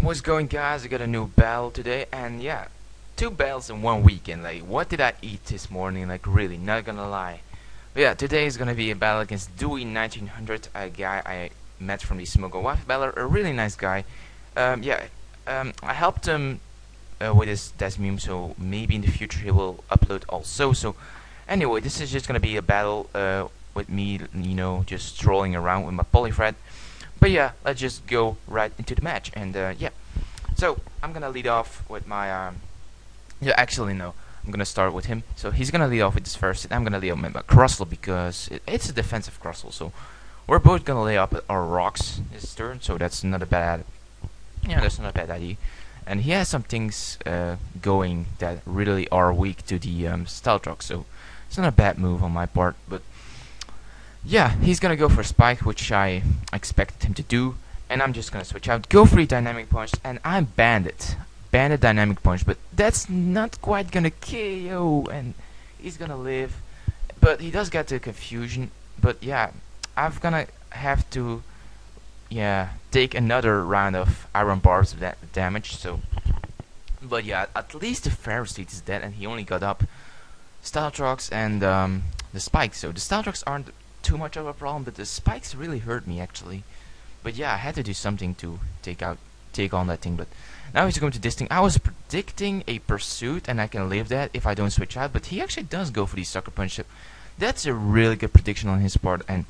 What's going, guys? I got a new battle today, and yeah, two battles in one weekend. Like, what did I eat this morning? Like, really, not gonna lie. But yeah, today is gonna be a battle against Dewey1900, a guy I met from the Wifi Battle, a really nice guy. I helped him with his death meme, so maybe in the future he will upload also. So, anyway, this is just gonna be a battle with me, just strolling around with my Poliwrath. But yeah, let's just go right into the match, and yeah. So I'm gonna lead off with my actually no, I'm gonna start with him. So he's gonna lead off with his first hit. I'm gonna lead off with my Crustle because it's a defensive Crustle. So we're both gonna lay up our rocks this turn. So that's not a bad, that's not a bad idea. And he has some things going that really are weak to the Stealth Rock. So it's not a bad move on my part, but. Yeah, he's gonna go for Spike, which I expected him to do, and I'm just gonna switch out, go for the Dynamic Punch, and I banned it. Banned Dynamic Punch, but that's not quite gonna KO, and he's gonna live. But he does get the Confusion, but yeah, I'm gonna have to, take another round of Iron Barbs of that damage, so. But yeah, at least the Ferocity is dead, and he only got up Stealth Rocks and the Spikes, so the Stealth Rocks aren't too much of a problem, but the spikes really hurt me actually. But yeah, I had to do something to take on that thing. But now he's going to this thing. I was predicting a pursuit, and I can live that if I don't switch out. But he actually does go for the Sucker Punch. That's a really good prediction on his part, and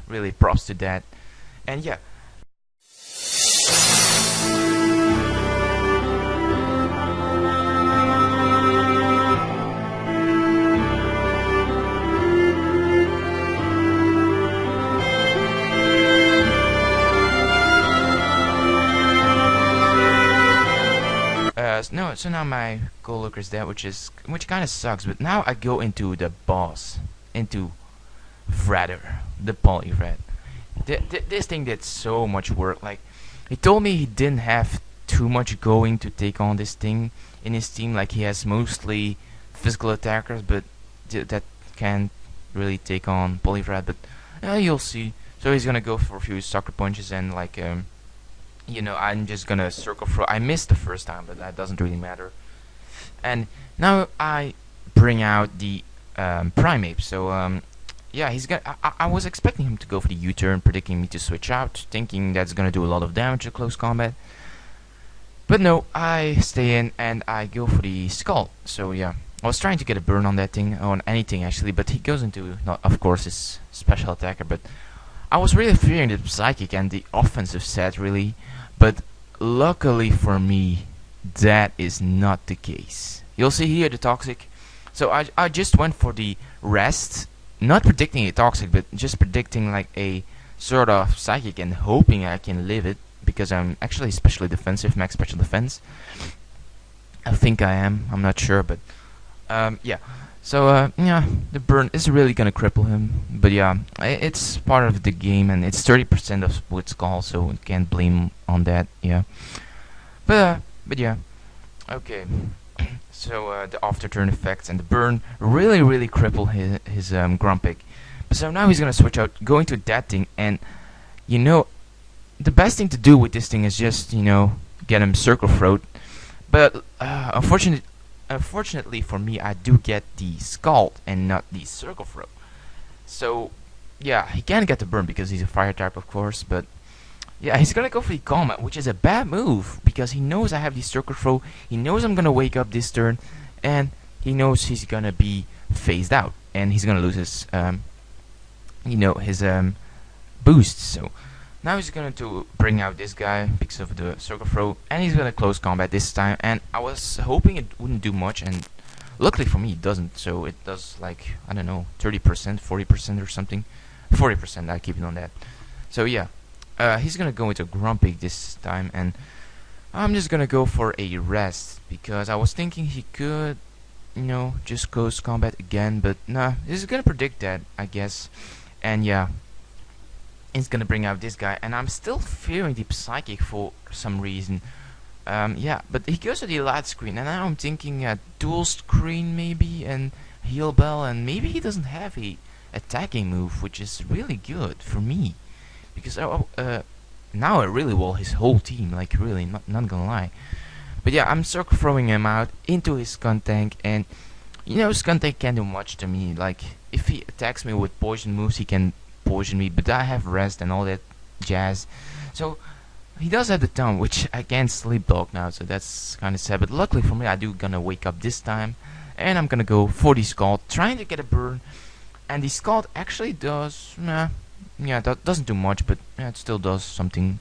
really props to that. And yeah. So now my goal looker is dead, which kind of sucks. But now I go into the boss, into Vrather, the Poliwrath. This thing did so much work. Like, he told me he didn't have too much going to take on this thing in his team. Like, he has mostly physical attackers, but that can't really take on Poliwrath. But you'll see. So he's gonna go for a few sucker punches and like I'm just gonna circle through. I missed the first time, but that doesn't really matter. And now I bring out the Primeape. So yeah, he's gonna. I was expecting him to go for the U-turn, predicting me to switch out, thinking that's gonna do a lot of damage at close combat. But no, I stay in and I go for the Skull. So yeah, I was trying to get a burn on that thing, on anything actually, but he goes into, not of course, his special attacker, but I was really fearing the Psychic and the offensive set really. But luckily for me, that is not the case. You'll see here the Toxic. So I just went for the rest, not predicting a Toxic, but just predicting like a sort of Psychic and hoping I can live it, because I'm actually especially defensive, max special defense. I think I am, I'm not sure, but yeah. So yeah, the burn is really gonna cripple him, but yeah, it's part of the game, and it's 30% of Blitzcall, so can't blame on that. Yeah, but yeah, okay. So the after turn effects and the burn really cripple his Grumpig. So now he's gonna switch out, going to that thing, and the best thing to do with this thing is just get him Circle Throat, but Unfortunately for me, I do get the Scald and not the Circle Throat. So yeah, he can't get the burn because he's a fire type, of course. But yeah, he's gonna go for the Combat, which is a bad move because he knows I have the Circle Throat. He knows I'm gonna wake up this turn, and he knows he's gonna be phased out, and he's gonna lose his boost. So now he's going to bring out this guy because of the Circle Throat, and he's going to close combat this time, and I was hoping it wouldn't do much, and luckily for me it doesn't. So it does like, I don't know, 30%, 40% or something. 40%, I keep it on that. So yeah, he's going to go into Grumpig this time, and I'm just going to go for a rest, because I was thinking he could, just close combat again, but nah, this is going to predict that, I guess. And yeah, it's gonna bring out this guy, and I'm still fearing the Psychic for some reason. Yeah, but he goes to the light screen, and now I'm thinking dual screen maybe, and heal bell, and maybe he doesn't have a attacking move, which is really good for me, because now I really wall his whole team, like really, not gonna lie. But yeah, I'm circle throwing him out into his Skuntank, and you know, Skuntank can't do much to me. Like, if he attacks me with poison moves, he can poison me, but I have rest and all that jazz. So, he does have the taunt, which I can't sleep dog now, so that's kind of sad. But luckily for me, I do gonna wake up this time, and I'm gonna go for the Scald, trying to get a burn. And the Scald actually does, yeah, that doesn't do much, but yeah, it still does something.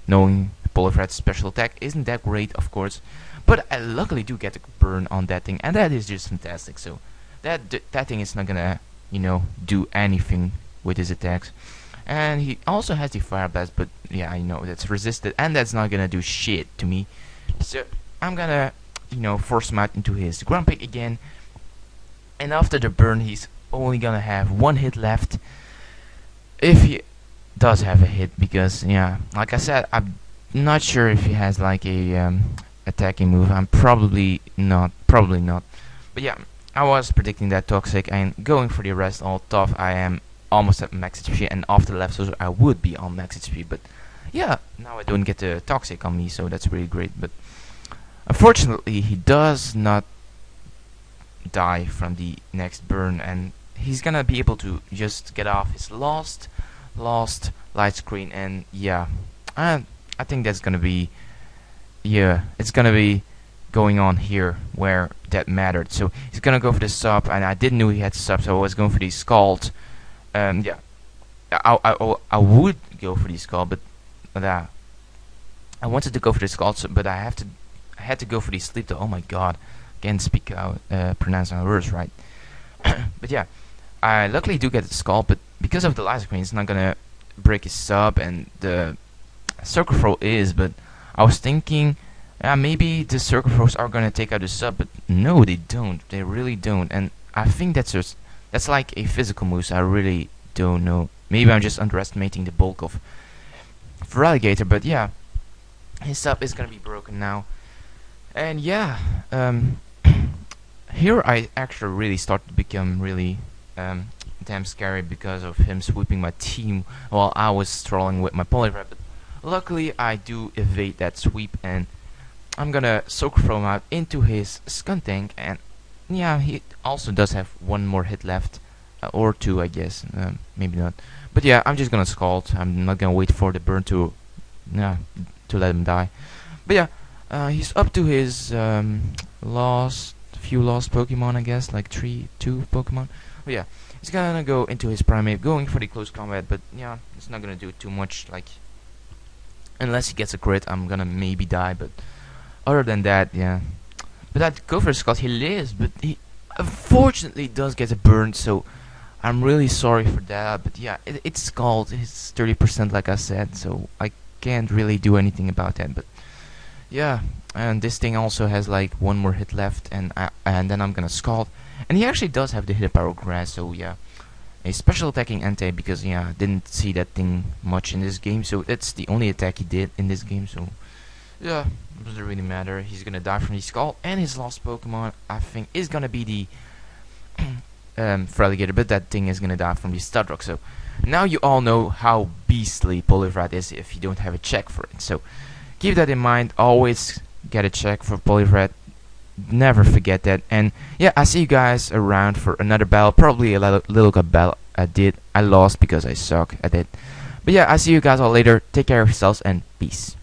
Knowing Poliwrath's special attack isn't that great, of course, but I luckily do get a burn on that thing, and that is just fantastic. So that thing is not gonna, you know, do anything with his attacks. And he also has the Fire Blast, but yeah, I know that's resisted, and that's not gonna do shit to me. So I'm gonna, you know, force him out into his Grumpig again. And after the burn, he's only gonna have one hit left. If he does have a hit, because yeah, like I said, I'm not sure if he has like a attacking move. I'm probably not. But yeah, I was predicting that Toxic and going for the rest all tough. I am almost at max HP, and after the left I would be on max HP. But yeah, now I don't get the Toxic on me, so that's really great. But unfortunately, he does not die from the next burn, and he's gonna be able to just get off his lost light screen. And yeah, I think that's gonna be, yeah, it's gonna be going on here where that mattered. So he's gonna go for the sub, and I didn't know he had sub, so I was going for the Scald. Yeah, I would go for the Scald, but I wanted to go for the Scald, but I had to go for the Sleep though. Oh my god, can't speak out pronounce my words right. But yeah, I luckily do get the Scald, but because of the light screen, it's not gonna break his sub, and the circle throw is. But I was thinking, maybe the circle throws are gonna take out the sub, but no, they don't. They really don't. And I think that's like a physical move. So I really don't know. Maybe I'm just underestimating the bulk of Feraligatr. But yeah, his sub is gonna be broken now. And yeah, here I actually really started to become really damn scary because of him sweeping my team while I was strolling with my Poliwrath. But luckily I do evade that sweep, and I'm gonna soak throw him out into his Skuntank. And yeah, he also does have one more hit left, or two, I guess, maybe not. But yeah, I'm just gonna Scald. I'm not gonna wait for the burn to let him die. But yeah, he's up to his few lost Pokemon, I guess, like 2 Pokemon. But yeah, he's gonna go into his Primate, going for the close combat, but yeah, it's not gonna do too much, like, unless he gets a crit, I'm gonna maybe die, but other than that, yeah. But I'd go for a Scald. He lives, but he unfortunately does get a burn, so I'm really sorry for that. But yeah, it's Scald, it's 30% like I said, so I can't really do anything about that. But yeah, and this thing also has like one more hit left, and then I'm gonna Scald. And he actually does have the hit Power Grass, so yeah, a special attacking Entei, because yeah, I didn't see that thing much in this game, so that's the only attack he did in this game. So yeah, it doesn't really matter. He's gonna die from the Scald, and his last Pokemon I think is gonna be the Feraligatr, but that thing is gonna die from the Studrock. So now you all know how beastly Poliwrath is if you don't have a check for it. So keep that in mind. Always get a check for Poliwrath. Never forget that. And yeah, I see you guys around for another battle. Probably a little good battle I lost because I suck at it. But yeah, I see you guys all later. Take care of yourselves and peace.